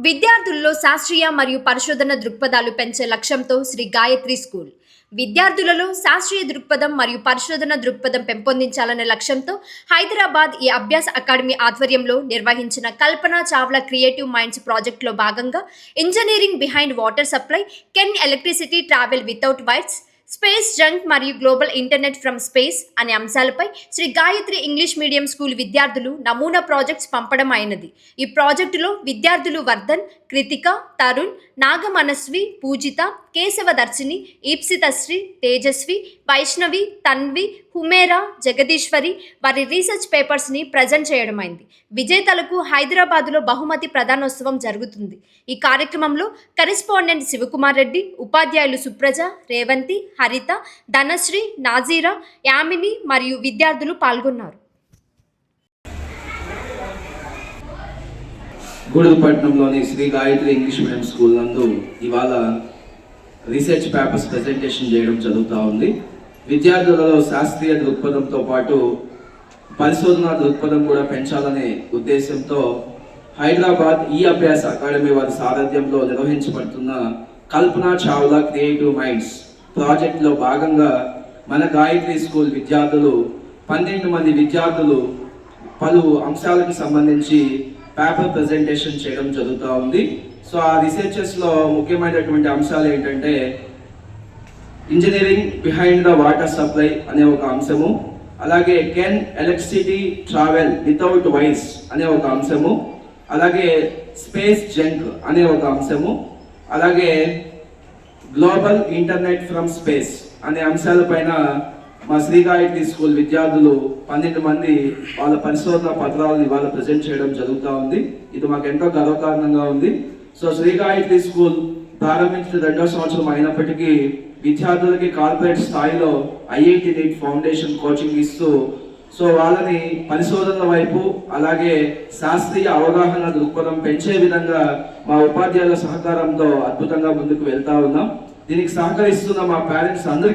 విద్యార్థుల్లో శాస్త్రీయ మరియు పరిశోధన దృక్పథాలు పెంచే లక్ష్యంతో శ్రీ గాయత్రి స్కూల్ విద్యార్థులలో శాస్త్రీయ దృక్పథం మరియు పరిశోధన దృక్పథం పెంపొందించాలనే లక్ష్యంతో హైదరాబాద్ ఈ అభ్యాస అకాడమీ ఆధ్వర్యంలో నిర్వహించిన కల్పన చావ్లా క్రియేటివ్ మైండ్స్ ప్రాజెక్టులో భాగంగా engineering behind water supply, can electricity travel without wires, space junk మరియు గ్లోబల్ ఇంటర్నెట్ ఫ్రమ్ స్పేస్ అనే అంశాలపై Shri Gayatri English medium school విద్యార్థులు నమూనా ప్రాజెక్ట్స్ పంపడం అయినది. ఈ ప్రాజెక్టులో విద్యార్థులు వర్ధన్, కృతిక, తరుణ్, నాగమనస్వి, పూజిత, కేశవదర్శిని, ఈప్సితశ్రీ, తేజస్వి, వైష్ణవి, తన్వి, హుమేరా, జగదీశ్వరి వారి రీసెర్చ్ పేపర్స్ని ప్రజెంట్ చేయడమైంది. విజేతలకు హైదరాబాదులో బహుమతి ప్రదానోత్సవం జరుగుతుంది. ఈ కార్యక్రమంలో కరెస్పాండెంట్ శివకుమార్ రెడ్డి, ఉపాధ్యాయులు సుప్రజ, రేవంతి, హరిత, ధనశ్రీ, నాజీరా, యామిని మరియు విద్యార్థులు పాల్గొన్నారు. గూడూరుపట్నంలోని Shri Gayatri English medium school నందు ఇవాళ రీసెర్చ్ పేపర్స్ ప్రజెంటేషన్ చేయడం జరుగుతూ ఉంది. విద్యార్థులలో శాస్త్రీయ దృక్పథంతో పాటు పరిశోధన దృక్పథం కూడా పెంచాలనే ఉద్దేశంతో హైదరాబాద్ ఈ అభ్యాస అకాడమీ వారి సారథ్యంలో నిర్వహించబడుతున్న కల్పన చావ్లా క్రియేటివ్ మైండ్స్ ప్రాజెక్టులో భాగంగా మన గాయత్రి స్కూల్ విద్యార్థులు 12 మంది విద్యార్థులు పలు అంశాలకు సంబంధించి పేపర్ ప్రజెంటేషన్ చేయడం జరుగుతూ ఉంది. సో ఆ రీసెర్చెస్లో ముఖ్యమైనటువంటి అంశాలు ఏంటంటే engineering behind the water supply అనే ఒక అంశము, అలాగే can electricity travel without wires అనే ఒక అంశము, అలాగే స్పేస్ జంక్ అనే ఒక అంశము, అలాగే గ్లోబల్ ఇంటర్నెట్ ఫ్రమ్ స్పేస్ అనే అంశాలపైన మా శ్రీ గాయత్రి స్కూల్ విద్యార్థులు 12 మంది వాళ్ళ పరిశోధన పత్రాలను ఇవాళ ప్రజెంట్ చేయడం జరుగుతూ ఉంది. ఇది మాకు ఎంతో గర్వకారణంగా ఉంది. సో శ్రీ గాయత్రి స్కూల్ ప్రారంభించిన 2వ సంవత్సరం అయినప్పటికీ విద్యార్థులకి కార్పొరేట్ స్థాయిలో ఐఐటి నీట్ ఫౌండేషన్ కోచింగ్ ఇస్తూ సో వాళ్ళని పరిశోధనల వైపు అలాగే శాస్త్రీయ అవగాహన దృక్పథం పెంచే విధంగా మా ఉపాధ్యాయుల సహకారంతో అద్భుతంగా ముందుకు వెళ్తా ఉన్నాం. దీనికి సహకరిస్తున్న మా పేరెంట్స్ అందరికీ